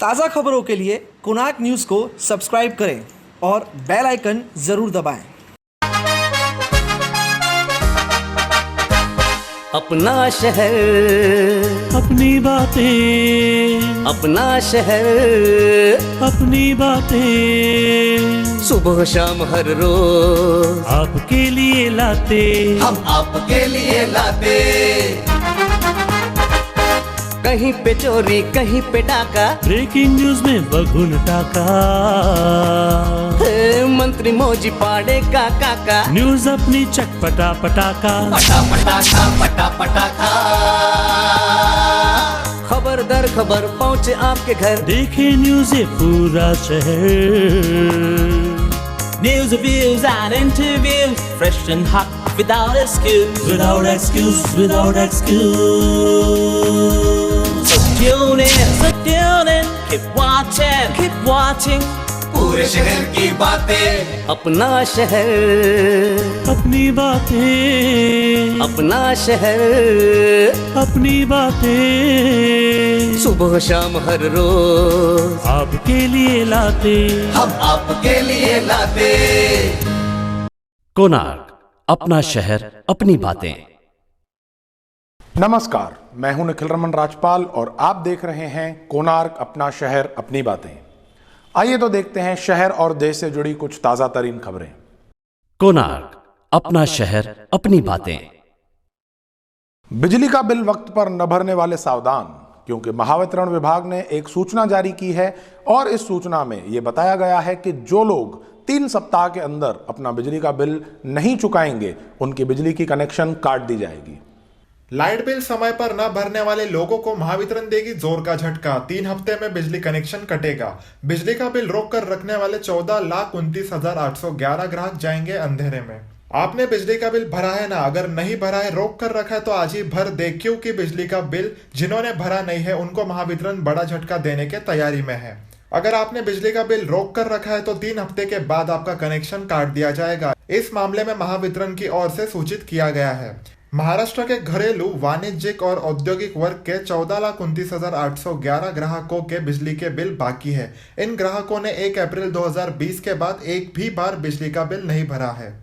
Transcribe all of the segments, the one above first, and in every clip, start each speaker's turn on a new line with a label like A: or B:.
A: ताज़ा खबरों के लिए कोणार्क न्यूज़ को सब्सक्राइब करें और बेल आइकन ज़रूर दबाएं।
B: अपना शहर,
C: अपनी बातें,
B: अपना शहर,
C: अपनी बातें,
B: सुबह शाम हर रोज
C: आपके लिए लाते,
B: हम आपके लिए लाते। कहीं पे चोरी, कहीं पे डाका,
C: ब्रेकिंग न्यूज में बगुन टाका,
B: मंत्री मौजी पाड़े का काका,
C: न्यूज अपनी चटपटा पटाका,
B: पटा पटाखा पटा पटाखा। खबर दर खबर पहुँचे आपके घर,
C: देखे न्यूज ये पूरा शहर।
D: News, reviews and interviews, fresh and hot, without excuse.
C: Without excuse, without excuse.
D: So tune in, keep watching.
B: पूरे शहर की बातें, अपना शहर,
C: अपनी बातें,
B: अपना शहर,
C: अपनी बातें,
B: सुबह शाम हर रोज
C: आपके लिए लाते,
B: हम आपके लिए लाते।
E: कोणार्क, अपना शहर अपनी बातें।
F: नमस्कार, मैं हूं निखिल रमन राजपाल और आप देख रहे हैं कोणार्क, अपना शहर अपनी बातें। आइए तो देखते हैं शहर और देश से जुड़ी कुछ ताजा तरीन खबरें।
E: कोणार्क, अपना शहर अपनी बातें।
F: बिजली का बिल वक्त पर न भरने वाले सावधान, क्योंकि महावितरण विभाग ने एक सूचना जारी की है और इस सूचना में यह बताया गया है कि जो लोग 3 सप्ताह के अंदर अपना बिजली का बिल नहीं चुकाएंगे उनकी बिजली की कनेक्शन काट दी जाएगी।
G: लाइट बिल समय पर न भरने वाले लोगों को महावितरण देगी जोर का झटका। 3 हफ्ते में बिजली कनेक्शन कटेगा। बिजली का बिल रोक कर रखने वाले 14,29,811 ग्राहक जाएंगे अंधेरे में। आपने बिजली का बिल भरा है ना? अगर नहीं भरा है, रोक कर रखा है तो आज ही भर दे, क्योंकि बिजली का बिल जिन्होंने भरा नहीं है उनको महावितरण बड़ा झटका देने के तैयारी में है। अगर आपने बिजली का बिल रोक कर रखा है तो 3 हफ्ते के बाद आपका कनेक्शन काट दिया जाएगा। इस मामले में महावितरण की ओर से सूचित किया गया है। महाराष्ट्र के घरेलू, वाणिज्यिक और औद्योगिक वर्ग के 14,29,811 ग्राहकों के बिजली के बिल बाकी है। इन ग्राहकों ने 1 अप्रैल 2020 के बाद एक भी बार बिजली का बिल नहीं भरा है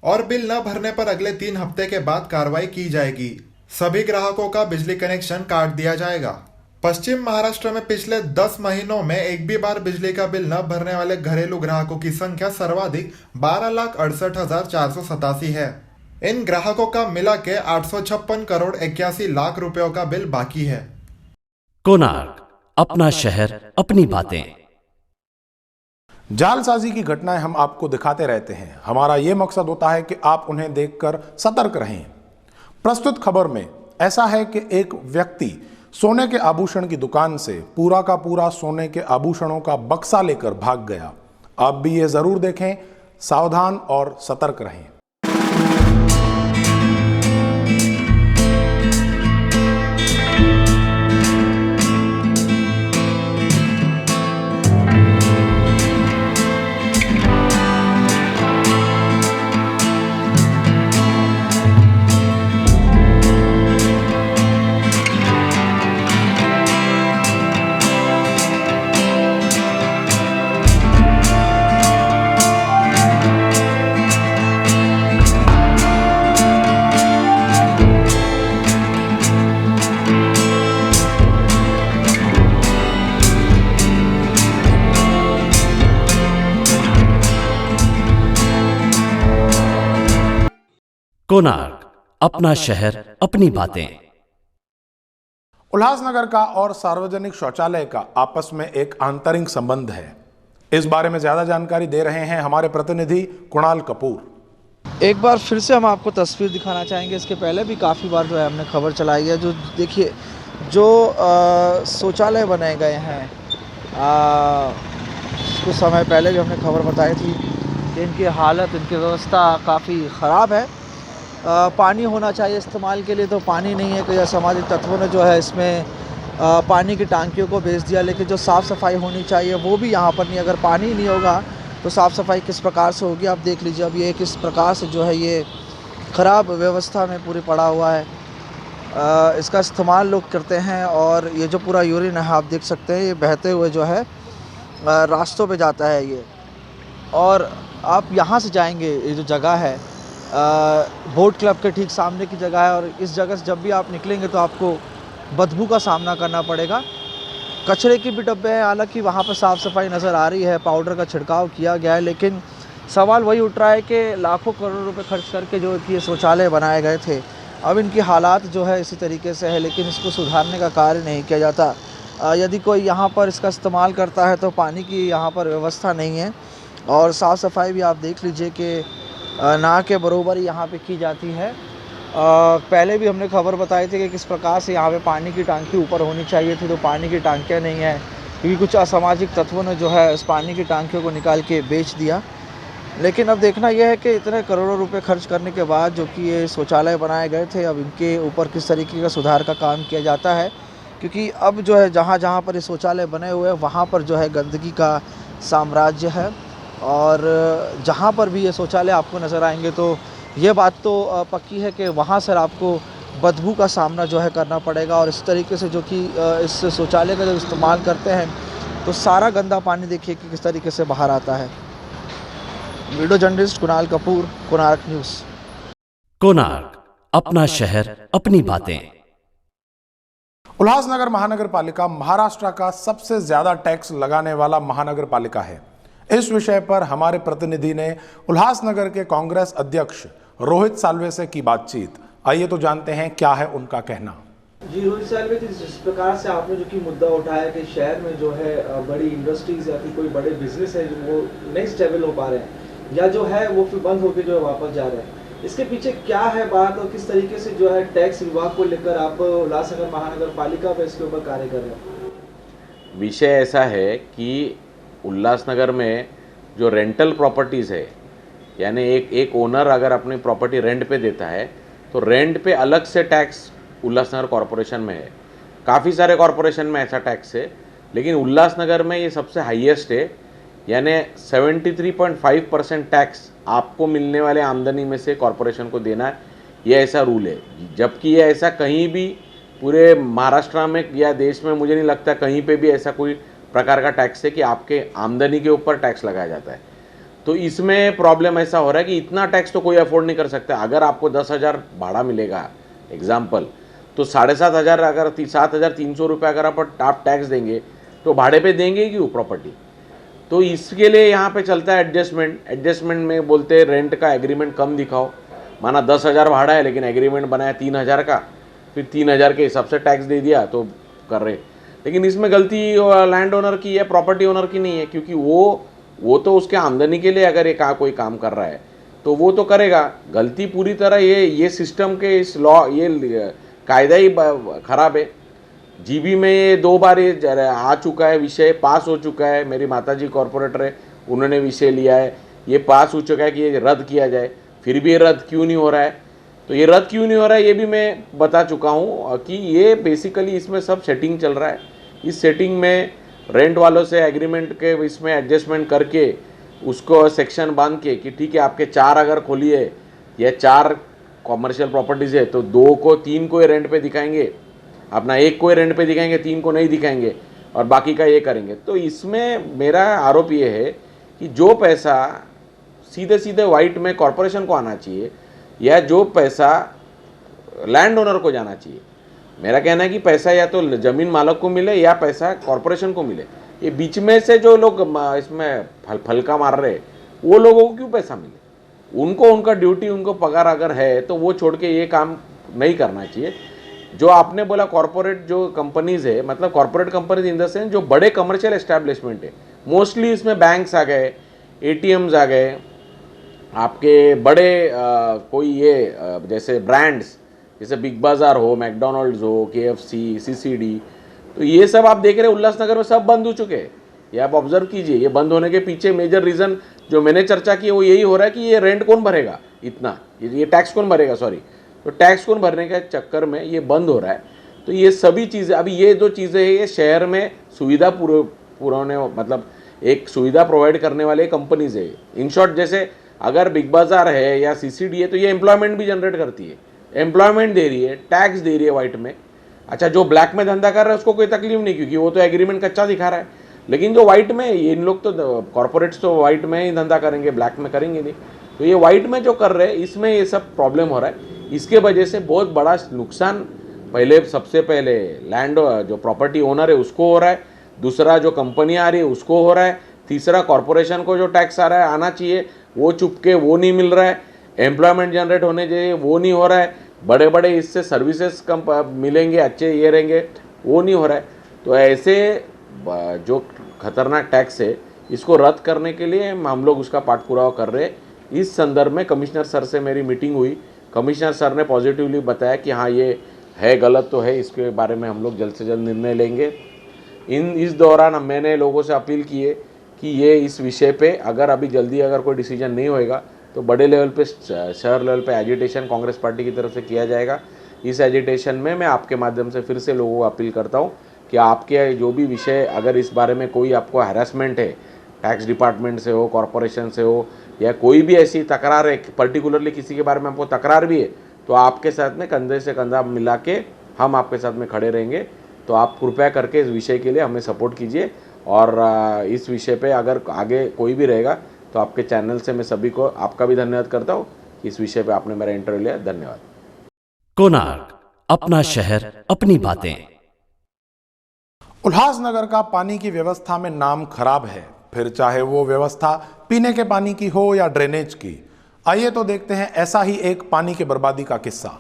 G: और बिल न भरने पर अगले 3 हफ्ते के बाद कार्रवाई की जाएगी। सभी ग्राहकों का बिजली कनेक्शन काट दिया जाएगा। पश्चिम महाराष्ट्र में पिछले 10 महीनों में एक भी बार बिजली का बिल न भरने वाले घरेलू ग्राहकों की संख्या सर्वाधिक 12,68,487 है। इन ग्राहकों का मिला के 856 करोड़ 81 लाख रुपयों का बिल बाकी है।
E: कोणार्क, अपना शहर अपनी बातें।
F: जालसाजी की घटनाएं हम आपको दिखाते रहते हैं। हमारा यह मकसद होता है कि आप उन्हें देखकर सतर्क रहें। प्रस्तुत खबर में ऐसा है कि एक व्यक्ति सोने के आभूषण की दुकान से पूरा का पूरा सोने के आभूषणों का बक्सा लेकर भाग गया। आप भी ये जरूर देखें, सावधान और सतर्क रहें।
E: कोणार्क, अपना शहर अपनी बातें।
F: उल्लासनगर का और सार्वजनिक शौचालय का आपस में एक आंतरिक संबंध है। इस बारे में ज्यादा जानकारी दे रहे हैं हमारे प्रतिनिधि कुणाल कपूर।
H: एक बार फिर से हम आपको तस्वीर दिखाना चाहेंगे। इसके पहले भी काफ़ी बार जो है हमने खबर चलाई है। जो देखिए, जो शौचालय बनाए गए हैं, कुछ समय पहले भी हमने खबर बताई थी कि इनकी हालत, इनकी व्यवस्था काफ़ी ख़राब है। पानी होना चाहिए इस्तेमाल के लिए, तो पानी नहीं है। कई असामाजिक तत्वों ने जो है इसमें पानी की टांकियों को भेज दिया, लेकिन जो साफ़ सफाई होनी चाहिए वो भी यहाँ पर नहीं। अगर पानी नहीं होगा तो साफ़ सफाई किस प्रकार से होगी? आप देख लीजिए, अब ये किस प्रकार से जो है ये ख़राब व्यवस्था में पूरी पड़ा हुआ है। इसका इस्तेमाल लोग करते हैं और ये जो पूरा यूरिन है आप देख सकते हैं ये बहते हुए जो है रास्तों पे जाता है ये। और आप यहाँ से जाएंगे, ये जो जगह है बोट क्लब के ठीक सामने की जगह है, और इस जगह से जब भी आप निकलेंगे तो आपको बदबू का सामना करना पड़ेगा। कचरे की भी डब्बे हैं, हालांकि वहाँ पर साफ़ सफाई नज़र आ रही है, पाउडर का छिड़काव किया गया है, लेकिन सवाल वही उठ रहा है कि लाखों करोड़ रुपए खर्च करके जो कि ये शौचालय बनाए गए थे, अब इनकी हालात जो है इसी तरीके से है, लेकिन इसको सुधारने का कार्य नहीं किया जाता। यदि कोई यहाँ पर इसका इस्तेमाल करता है तो पानी की यहाँ पर व्यवस्था नहीं है, और साफ़ सफाई भी आप देख लीजिए कि ना के बरोबर ही यहाँ पे की जाती है। पहले भी हमने खबर बताई थी कि किस प्रकार से यहाँ पे पानी की टांकी ऊपर होनी चाहिए थी, तो पानी की टांकियाँ नहीं है, क्योंकि कुछ असामाजिक तत्वों ने जो है इस पानी की टांकियों को निकाल के बेच दिया। लेकिन अब देखना यह है कि इतने करोड़ों रुपए खर्च करने के बाद जो कि ये शौचालय बनाए गए थे, अब इनके ऊपर किस तरीके का सुधार का काम किया जाता है, क्योंकि अब जो है जहाँ जहाँ पर ये शौचालय बने हुए हैं वहाँ पर जो है गंदगी का साम्राज्य है, और जहाँ पर भी ये शौचालय आपको नज़र आएंगे तो ये बात तो पक्की है कि वहाँ से आपको बदबू का सामना जो है करना पड़ेगा। और इस तरीके से जो कि इस शौचालय का जब इस्तेमाल करते हैं तो सारा गंदा पानी देखिए कि किस तरीके से बाहर आता है। Video journalist Kunal Kapoor, Konark news.
E: Konark, अपना शहर अपनी बातें।
F: उल्लासनगर महानगर पालिका महाराष्ट्र का सबसे ज्यादा टैक्स लगाने वाला महानगर पालिका है। इस विषय पर हमारे प्रतिनिधि ने उल्लासनगर के कांग्रेस अध्यक्ष रोहित साल्वे से की बातचीत। आइए तो जानते हैं क्या है उनका कहना।
H: जी रोहित साल्वे जी, जिस प्रकार से आपने जो कि मुद्दा उठाया कि शहर में जो है बड़ी इंडस्ट्रीज या फिर कोई बड़े बिजनेस है जो वो नहीं स्टेबल हो पा रहे हैं, या जो है वो फिर बंद होकर जो है वापस जा रहे हैं, इसके पीछे क्या है बात, और किस तरीके से जो है टैक्स विभाग को लेकर आप उल्लासनगर महानगर पालिका पर इसके ऊपर कार्य कर रहे हैं?
I: विषय ऐसा है कि उल्लासनगर में जो रेंटल प्रॉपर्टीज़ है, यानी एक ओनर अगर अपनी प्रॉपर्टी रेंट पे देता है तो रेंट पे अलग से टैक्स उल्लासनगर कॉरपोरेशन में है। काफ़ी सारे कॉरपोरेशन में ऐसा टैक्स है, लेकिन उल्लासनगर में ये सबसे हाईएस्ट है, यानी 73.5% टैक्स आपको मिलने वाले आमदनी में से कॉरपोरेशन को देना है, ये ऐसा रूल है। जबकि ये ऐसा कहीं भी पूरे महाराष्ट्र में या देश में मुझे नहीं लगता कहीं पे भी ऐसा कोई प्रकार का टैक्स है कि आपके आमदनी के ऊपर टैक्स लगाया जाता है। तो इसमें प्रॉब्लम ऐसा हो रहा है कि इतना टैक्स तो कोई अफोर्ड नहीं कर सकता। अगर आपको 10,000 भाड़ा मिलेगा एग्जाम्पल, तो 7,500 अगर 7,300 रुपये अगर आप टैक्स देंगे तो भाड़े पे देंगे क्यों प्रॉपर्टी। तो इसके लिए यहाँ पे चलता है एडजस्टमेंट में बोलते हैं रेंट का एग्रीमेंट कम दिखाओ, माना 10,000 भाड़ा है लेकिन एग्रीमेंट बनाया 3,000 का, फिर 3,000 के हिसाब से टैक्स दे दिया तो कर रहे। लेकिन इसमें गलती लैंड ओनर की है, प्रॉपर्टी ओनर की नहीं है, क्योंकि वो तो उसके आमदनी के लिए अगर ये कोई काम कर रहा है तो वो तो करेगा। गलती पूरी तरह ये सिस्टम के इस लॉ ये कायदा ही खराब है। जीबी में ये 2 बार ये आ चुका है, विषय पास हो चुका है। मेरी माताजी कॉरपोरेटर है, उन्होंने विषय लिया है, ये पास हो चुका है कि ये रद्द किया जाए, फिर भी ये रद्द क्यों नहीं हो रहा है। तो ये रद्द क्यों नहीं हो रहा है ये भी मैं बता चुका हूँ कि ये बेसिकली इसमें सब सेटिंग चल रहा है। इस सेटिंग में रेंट वालों से एग्रीमेंट के इसमें एडजस्टमेंट करके उसको सेक्शन बांध के कि ठीक है आपके 4 अगर खोली है या 4 कॉमर्शियल प्रॉपर्टीज़ है तो 2 को 3 को रेंट पे दिखाएंगे, अपना 1 को रेंट पे दिखाएंगे, 3 को नहीं दिखाएंगे और बाकी का ये करेंगे। तो इसमें मेरा आरोप ये है कि जो पैसा सीधे सीधे वाइट में कॉरपोरेशन को आना चाहिए या जो पैसा लैंड ओनर को जाना चाहिए, मेरा कहना है कि पैसा या तो ज़मीन मालक को मिले या पैसा कॉरपोरेशन को मिले। ये बीच में से जो लोग इसमें फलका मार रहे वो लोगों को क्यों पैसा मिले, उनको उनका ड्यूटी उनको पगार अगर है तो वो छोड़ के ये काम नहीं करना चाहिए। जो आपने बोला कॉरपोरेट जो कंपनीज है, मतलब corporate companies in the sense जो बड़े कमर्शियल एस्टैब्लिशमेंट है, मोस्टली इसमें बैंक्स आ गए, एटीएम्स आ गए, आपके बड़े कोई ये जैसे ब्रांड्स जैसे बिग बाज़ार हो, मैकडोनल्ड्स हो, KFC, CCD, तो ये सब आप देख रहे हैं उल्लासनगर में सब बंद हो चुके हैं। ये आप ऑब्जर्व कीजिए, ये बंद होने के पीछे मेजर रीज़न जो मैंने चर्चा की वो यही हो रहा है कि ये रेंट कौन भरेगा इतना, ये टैक्स कौन भरेगा, तो टैक्स कौन भरने के चक्कर में ये बंद हो रहा है। तो ये सभी चीज़ें, अभी ये 2 चीज़ें हैं, ये शहर में सुविधा पुराने मतलब एक सुविधा प्रोवाइड करने वाले कंपनीज है। इन शॉर्ट जैसे अगर बिग बाज़ार है या CCD है तो ये एम्प्लॉयमेंट भी जनरेट करती है, एम्प्लॉयमेंट दे रही है, टैक्स दे रही है वाइट में। अच्छा, जो ब्लैक में धंधा कर रहा है उसको कोई तकलीफ नहीं, क्योंकि वो तो एग्रीमेंट कच्चा दिखा रहा है। लेकिन जो वाइट में, ये इन लोग तो कॉर्पोरेट्स तो वाइट में ही धंधा करेंगे, ब्लैक में करेंगे नहीं। तो ये वाइट में जो कर रहे हैं, इसमें ये सब प्रॉब्लम हो रहा है। इसके वजह से बहुत बड़ा नुकसान पहले, सबसे पहले लैंड जो प्रॉपर्टी ओनर है उसको हो रहा है, दूसरा जो कंपनी आ रही है उसको हो रहा है, तीसरा कॉर्पोरेशन को जो टैक्स आ रहा है, आना चाहिए, वो चुपके वो नहीं मिल रहा है, एम्प्लॉयमेंट जनरेट होने चाहिए वो नहीं हो रहा है, बड़े बड़े इससे सर्विसेज मिलेंगे, अच्छे ये रहेंगे, वो नहीं हो रहा है। तो ऐसे जो खतरनाक टैक्स है इसको रद्द करने के लिए हम लोग उसका पाठपुरावा कर रहे हैं। इस संदर्भ में कमिश्नर सर से मेरी मीटिंग हुई। कमिश्नर सर ने पॉजिटिवली बताया कि हाँ, ये है, गलत तो है, इसके बारे में हम लोग जल्द से जल्द निर्णय लेंगे। इस दौरान मैंने लोगों से अपील की है कि ये इस विषय पे अगर अभी जल्दी अगर कोई डिसीजन नहीं होएगा तो बड़े लेवल पे, शहर लेवल पे एजिटेशन कांग्रेस पार्टी की तरफ से किया जाएगा। इस एजिटेशन में मैं आपके माध्यम से फिर से लोगों को अपील करता हूँ कि आपके जो भी विषय, अगर इस बारे में कोई आपको हैरेसमेंट है, टैक्स डिपार्टमेंट से हो, कॉरपोरेशन से हो, या कोई भी ऐसी तकरार है, पर्टिकुलरली किसी के बारे में आपको तकरार भी है, तो आपके साथ में कंधे से कंधा मिला के हम आपके साथ में खड़े रहेंगे। तो आप कृपया करके इस विषय के लिए हमें सपोर्ट कीजिए। और इस विषय पे अगर आगे कोई भी रहेगा तो आपके चैनल से मैं सभी को, आपका भी धन्यवाद करता हूँ कि इस विषय पे आपने मेरा इंटरव्यू लिया। धन्यवाद।
E: कोणार्क, अपना शहर, अपनी बातें।
F: उल्लासनगर का पानी की व्यवस्था में नाम खराब है, फिर चाहे वो व्यवस्था पीने के पानी की हो या ड्रेनेज की। आइए तो देखते हैं ऐसा ही एक पानी की बर्बादी का किस्सा।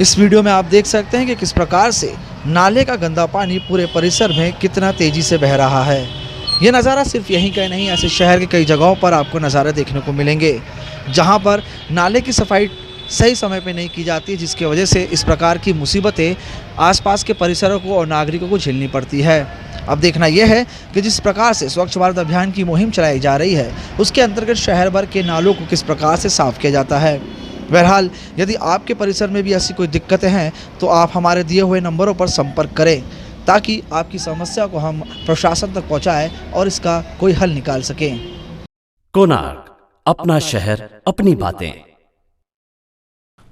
H: इस वीडियो में आप देख सकते हैं कि किस प्रकार से नाले का गंदा पानी पूरे परिसर में कितना तेजी से बह रहा है। ये नज़ारा सिर्फ यहीं का नहीं, ऐसे शहर के कई जगहों पर आपको नज़ारे देखने को मिलेंगे जहां पर नाले की सफाई सही समय पे नहीं की जाती, जिसकी वजह से इस प्रकार की मुसीबतें आसपास के परिसरों को और नागरिकों को झेलनी पड़ती है। अब देखना यह है कि जिस प्रकार से स्वच्छ भारत अभियान की मुहिम चलाई जा रही है, उसके अंतर्गत शहर भर के नालों को किस प्रकार से साफ किया जाता है। बहरहाल, यदि आपके परिसर में भी ऐसी कोई दिक्कतें हैं तो आप हमारे दिए हुए नंबरों पर संपर्क करें, ताकि आपकी समस्या को हम प्रशासन तक पहुंचाएं और इसका कोई हल निकाल सकें।
E: कोणार्क, अपना शहर, अपनी बातें।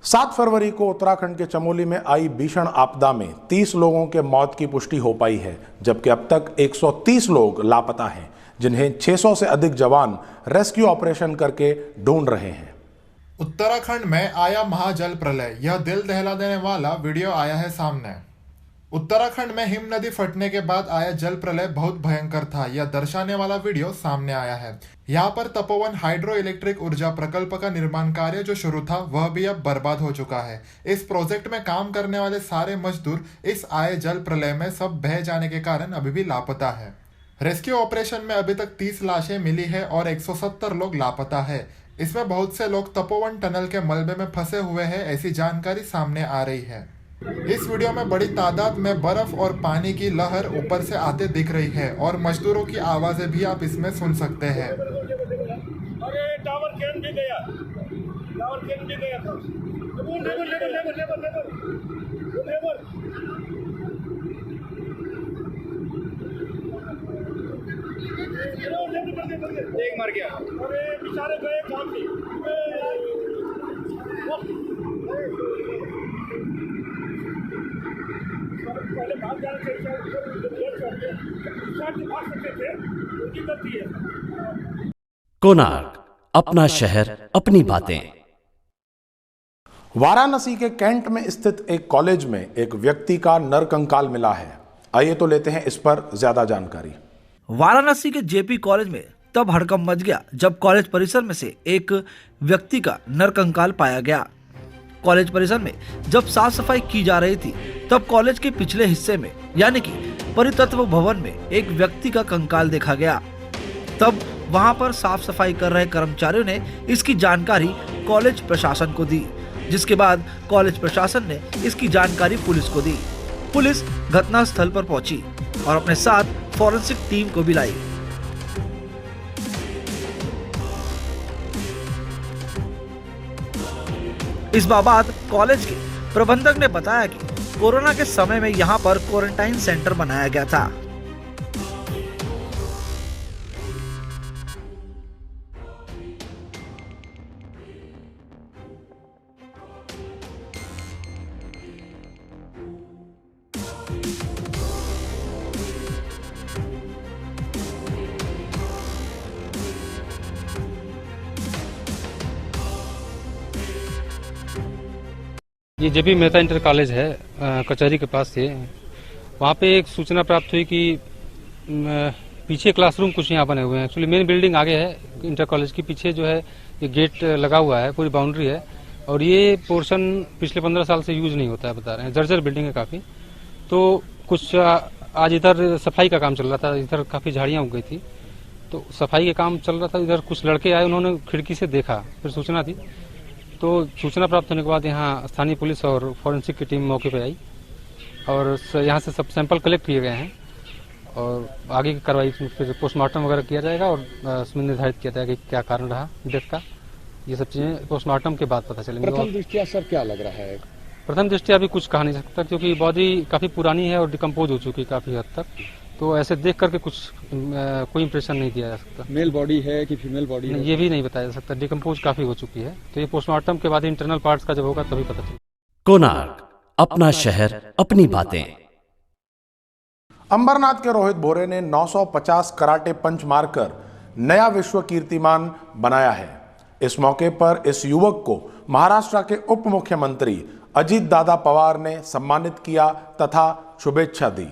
F: 7 फरवरी को उत्तराखंड के चमोली में आई भीषण आपदा में 30 लोगों के मौत की पुष्टि हो पाई है, जबकि अब तक 130 लोग लापता हैं, जिन्हें 600 से अधिक जवान रेस्क्यू ऑपरेशन करके ढूंढ रहे हैं।
G: उत्तराखंड में आया महाजल प्रलय, यह दिल दहला देने वाला वीडियो आया है सामने। उत्तराखंड में हिम नदी फटने के बाद आया जल प्रलय बहुत भयंकर था, यह दर्शाने वाला वीडियो सामने आया है। यहाँ पर तपोवन हाइड्रो इलेक्ट्रिक ऊर्जा प्रकल्प का निर्माण कार्य जो शुरू था वह भी अब बर्बाद हो चुका है। इस प्रोजेक्ट में काम करने वाले सारे मजदूर इस आए जल प्रलय में सब बह जाने के कारण अभी भी लापता है। रेस्क्यू ऑपरेशन में अभी तक 30 लाशें मिली है और 170 लोग लापता है। इसमें बहुत से लोग तपोवन टनल के मलबे में फंसे हुए हैं, ऐसी जानकारी सामने आ रही है। इस वीडियो में बड़ी तादाद में बर्फ और पानी की लहर ऊपर से आते दिख रही है और मजदूरों की आवाजें भी आप इसमें सुन सकते हैं।
C: अरे टावर कैन भी गया, टावर कैन भी गया था। लेबर एक मर गया। अरे बेचारे गए काम नहीं। पहले भाग जाना चाहिए।
E: कोणार्क, अपना शहर, अपनी बातें।
F: वाराणसी के कैंट में स्थित एक कॉलेज में एक व्यक्ति का नरकंकाल मिला है। आइए तो लेते हैं इस पर ज्यादा जानकारी।
H: वाराणसी के जेपी कॉलेज में तब हड़कंप मच गया जब कॉलेज परिसर में से एक व्यक्ति का नरकंकाल पाया गया। कॉलेज परिसर में जब साफ सफाई की जा रही थी तब कॉलेज के पिछले हिस्से में यानी कि परितत्व भवन में एक व्यक्ति का कंकाल देखा गया। तब वहां पर साफ सफाई कर रहे कर्मचारियों ने इसकी जानकारी कॉलेज प्रशासन को दी, जिसके बाद कॉलेज प्रशासन ने इसकी जानकारी पुलिस को दी। पुलिस घटनास्थल पर पहुंची और अपने साथ फॉरेंसिक टीम को भी लाई। इस बाबत कॉलेज के प्रबंधक ने बताया कि कोरोना के समय में यहां पर क्वारंटाइन सेंटर बनाया गया था।
J: ये जेपी मेहता इंटर कॉलेज है, कचहरी के पास से। वहाँ पे एक सूचना प्राप्त हुई कि पीछे क्लासरूम कुछ यहाँ बने हुए हैं। एक्चुअली मेन बिल्डिंग आगे है, इंटर कॉलेज के पीछे जो है ये गेट लगा हुआ है, पूरी बाउंड्री है, और ये पोर्शन पिछले 15 साल से यूज नहीं होता है, बता रहे हैं। जर्जर बिल्डिंग है काफ़ी। तो कुछ आज इधर सफाई का काम चल रहा था, इधर काफ़ी झाड़ियाँ उग गई थी, तो सफाई का काम चल रहा था। इधर कुछ लड़के आए, उन्होंने खिड़की से देखा, फिर सूचना दी। तो सूचना प्राप्त होने के बाद यहाँ स्थानीय पुलिस और फॉरेंसिक की टीम मौके पर आई और यहाँ से सब सैंपल कलेक्ट किए गए हैं और आगे की कार्रवाई फिर पोस्टमार्टम वगैरह किया जाएगा और उसमें निर्धारित किया जाएगा कि क्या कारण रहा डेथ का। ये सब चीज़ें पोस्टमार्टम के बाद पता चलेंगी।
K: प्रथम दृष्टिया सर क्या लग रहा है?
J: प्रथम दृष्टिया अभी कुछ कहा नहीं सकता, क्योंकि बॉडी काफ़ी पुरानी है और डिकम्पोज हो चुकी है काफ़ी हद तक, तो ऐसे देख करके कुछ कोई इंप्रेशन नहीं दिया जा सकता।
K: मेल बॉडी है कि फीमेल बॉडी है?
J: ये भी नहीं बताया जा सकता, डिकम्पोज काफ़ी हो चुकी है। तो ये पोस्टमार्टम के बाद इंटरनल पार्ट्स का जब होगा तभी पता चलेगा।
E: कोणार्क, अपना शहर, अपनी बातें।
F: अंबरनाथ के रोहित भोरे ने 950 कराटे पंच मारकर नया विश्व कीर्तिमान बनाया है। इस मौके पर इस युवक को महाराष्ट्र के उप मुख्यमंत्री अजित दादा पवार ने सम्मानित किया तथा शुभेच्छा दी।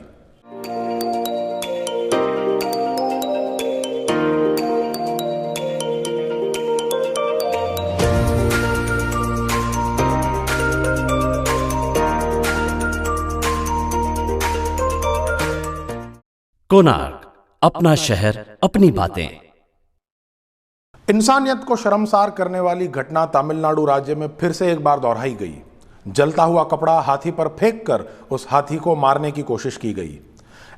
E: कोणार्क, अपना शहर, अपनी बातें।
F: इंसानियत को शर्मसार करने वाली घटना तमिलनाडु राज्य में फिर से एक बार दोहराई गई। जलता हुआ कपड़ा हाथी पर फेंककर उस हाथी को मारने की कोशिश की गई।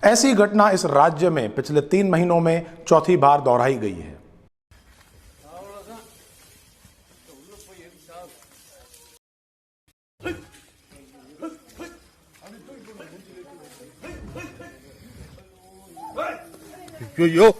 F: ऐसी घटना इस राज्य में पिछले 3 महीनों में चौथी बार दोहराई गई है।
C: यो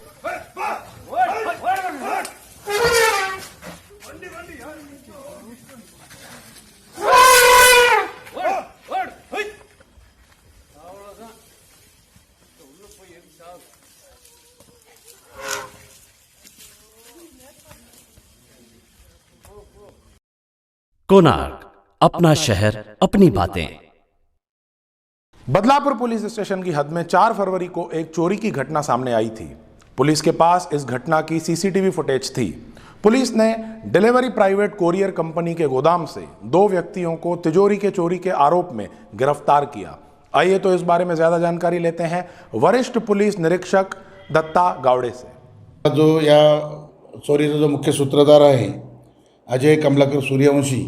E: कोणार्क, अपना शहर, अपनी बातें।
F: बदलापुर पुलिस स्टेशन की हद में 4 फरवरी को एक चोरी की घटना सामने आई थी। पुलिस के पास इस घटना की सीसीटीवी फुटेज थी। पुलिस ने डिलीवरी प्राइवेट कोरियर कंपनी के गोदाम से 2 व्यक्तियों को तिजोरी के चोरी के आरोप में गिरफ्तार किया। आइए तो इस बारे में ज्यादा जानकारी लेते हैं वरिष्ठ पुलिस निरीक्षक दत्ता गावड़े से।
L: जो या चोरीचा जो मुख्य सूत्रधार आहे अजय कमलाकर सूर्यवंशी,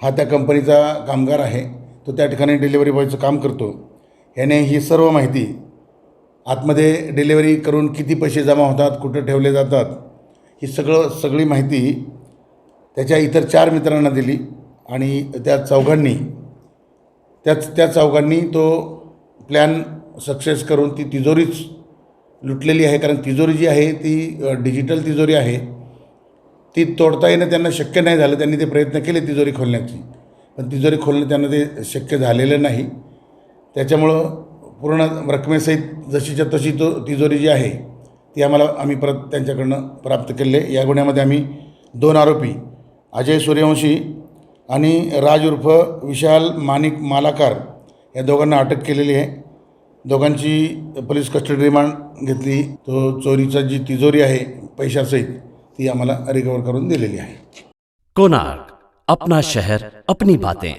L: हा त्या कंपनीचा कामगार आहे। तो त्या ठिकाणी डिलिव्हरी बॉयचं काम करतो। याने ही सर्व माहिती आतमध्ये डिलिव्हरी करून किती पैसे जमा होतात, कुठे ठेवले जातात, ही सगळी माहिती त्याच्या इतर 4 मित्रांना दिली आणि त्या चौघांनी तो प्लॅन सक्सेस करून ती तिजोरीच लुटलेली आहे। कारण तिजोरी जी आहे ती डिजिटल तिजोरी आहे, ती तोडता येणं त्यांना शक्य नाही झालं। त्यांनी ते प्रयत्न केले तिजोरी खोलण्याची, पण तिजोरी खोलणं त्यांना ते शक्य झालेलं नाही। त्याच्यामुळं पूर्ण रकमेसहित जशीच्या तशी तो तिजोरी जी आहे ती आम्ही परत त्यांच्याकडनं प्राप्त केले। या गुन्ह्यामध्ये आम्ही 2 आरोपी अजय सूर्यवंशी आणि राज उर्फ विशाल माणिक मालाकार या दोघांना अटक केलेली आहे। दोघांची पोलीस कस्टडी रिमांड घेतली। तो चोरीची जी तिजोरी आहे पैशासहित ती आम्हाला रिकवर करून दिलेली आहे।
E: कोणार्क, अपना शहर, अपनी बातें।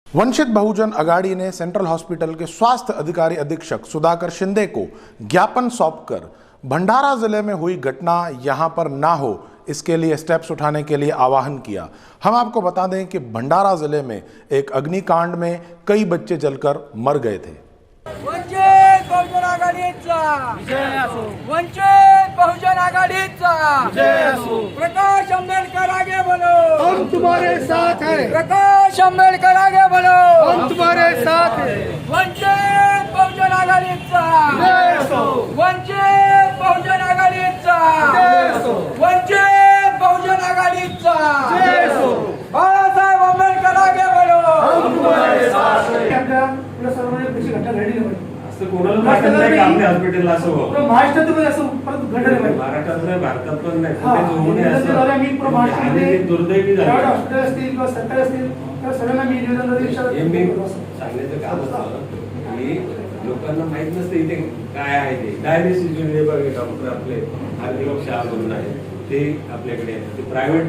F: वंचित बहुजन अघाड़ी ने सेंट्रल हॉस्पिटल के स्वास्थ्य अधिकारी अधीक्षक सुधाकर शिंदे को ज्ञापन सौंपकर भंडारा जिले में हुई घटना यहां पर ना हो इसके लिए स्टेप्स उठाने के लिए आह्वान किया। हम आपको बता दें कि भंडारा जिले में एक अग्निकांड में कई बच्चे जलकर मर गए थे।
M: वंचित बहुजन आघाडीचा विजय असो, वंचित बहुजन आघाडीचा विजय असो। प्रकाश आंबेडकर आगे बोलो, हम तुम्हारे साथ हैं। प्रकाश आंबेडकर आगे बोलो, हम तुम्हारे साथ हैं। वंचित बहुजन आघाडीचा विजय असो, वंचित बहुजन आघाडीचा विजय असो, वंचित बहुजन आघाडीचा विजय असो। बाळासाहेब आंबेडकर आगे बोलो, हम तुम्हारे साथ हैं।
C: असं कोणाला वाटत नाही का आपल्या हॉस्पिटलला असं व्हावं.
M: महाराष्ट्रात असं परत घडलं नाही.
C: महाराष्ट्रात नाही, भारतात पण नाही.
M: हा,
C: कुठेच होऊ नये असं.
M: मी
C: आणि ते दुर्दैवी झालं.
M: हॉस्पिटल असतील किंवा सरकारी असतील तर सगळ्यांना मी निवेदन
C: हे मी सांगण्याचं काम असतं की लोकांना माहित नसतं इथे काय आहे ते. डायलिसिस युनिट बघा डॉक्टर आपले आर्किलॉग शाह म्हणून आहे ते आपल्याकडे आहेत. ते प्रायव्हेट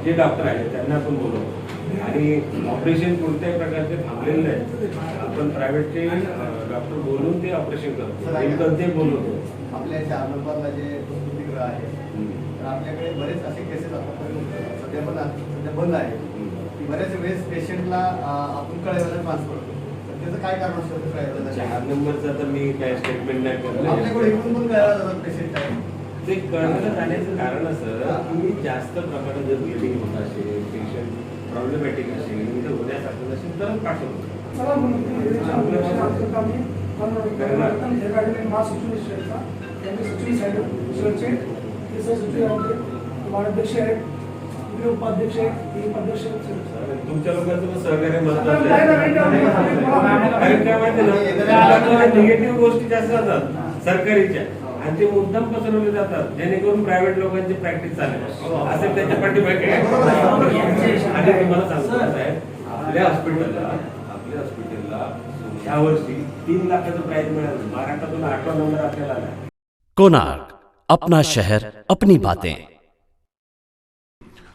C: जे डॉक्टर आहेत त्यांना पण बोलवतो आणि ऑपरेशन कोणत्याही प्रकारचे थांबलेले नाही. आपण प्रायव्हेटचे डॉक्टर बोलून ते ऑपरेशन करतो. एकदम ते बोलवतो.
N: आपल्या 4 नंबरला जे प्रसूतिगृह आहे तर आपल्याकडे बरेच असे केसेस सध्या बंद आहे की बऱ्याच वेळेस पेशंटला आपण कळवलं ट्रान्सफर करतो. तर त्याचं काय कारण असतं कळवलं?
C: 4 नंबरचा तर मी काय स्टेटमेंट नाही करणार.
N: आपल्याकडे इकडून पण कळवलं जातात पेशंट आहे.
C: ते कळवलं जाण्याचं कारण असं की जास्त प्रमाणात जर ब्लिडिंग होत असेल, पेशंट प्रॉब्लेमॅटिक असेल, इथे होण्यासारखं असेल तर पाठवतो.
M: उपाध्यक्ष आहेत, उपाध्यक्ष
C: तुमच्या लोकांचं पण सहकार्य महत्वाचं आहे. काय माहिती ना, निगेटिव्ह गोष्टी जास्त असतात सरकारीच्या आणि ते मुद्दाम पसरवले जातात जेणेकरून प्रायव्हेट लोकांची प्रॅक्टिस चालेल असं त्याच्या पाठीमागे. आणि तुम्हाला सांगतो साहेब, आपल्या हॉस्पिटलला ह्या वर्षी 3 लाखाचं प्राइज मिळालं. महाराष्ट्रातून 8वा नंबर आपल्याला आला.
E: कोणार्क, अपना शहर अपनी बातें।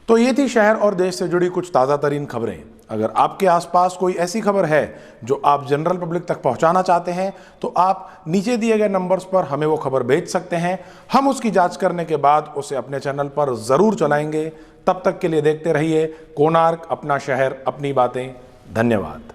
F: तो ये थी शहर और देश से जुड़ी कुछ ताज़ा तरीन खबरें। अगर आपके आसपास कोई ऐसी खबर है जो आप जनरल पब्लिक तक पहुंचाना चाहते हैं तो आप नीचे दिए गए नंबर्स पर हमें वो खबर भेज सकते हैं। हम उसकी जांच करने के बाद उसे अपने चैनल पर ज़रूर चलाएंगे। तब तक के लिए देखते रहिए कोणार्क, अपना शहर अपनी बातें। धन्यवाद।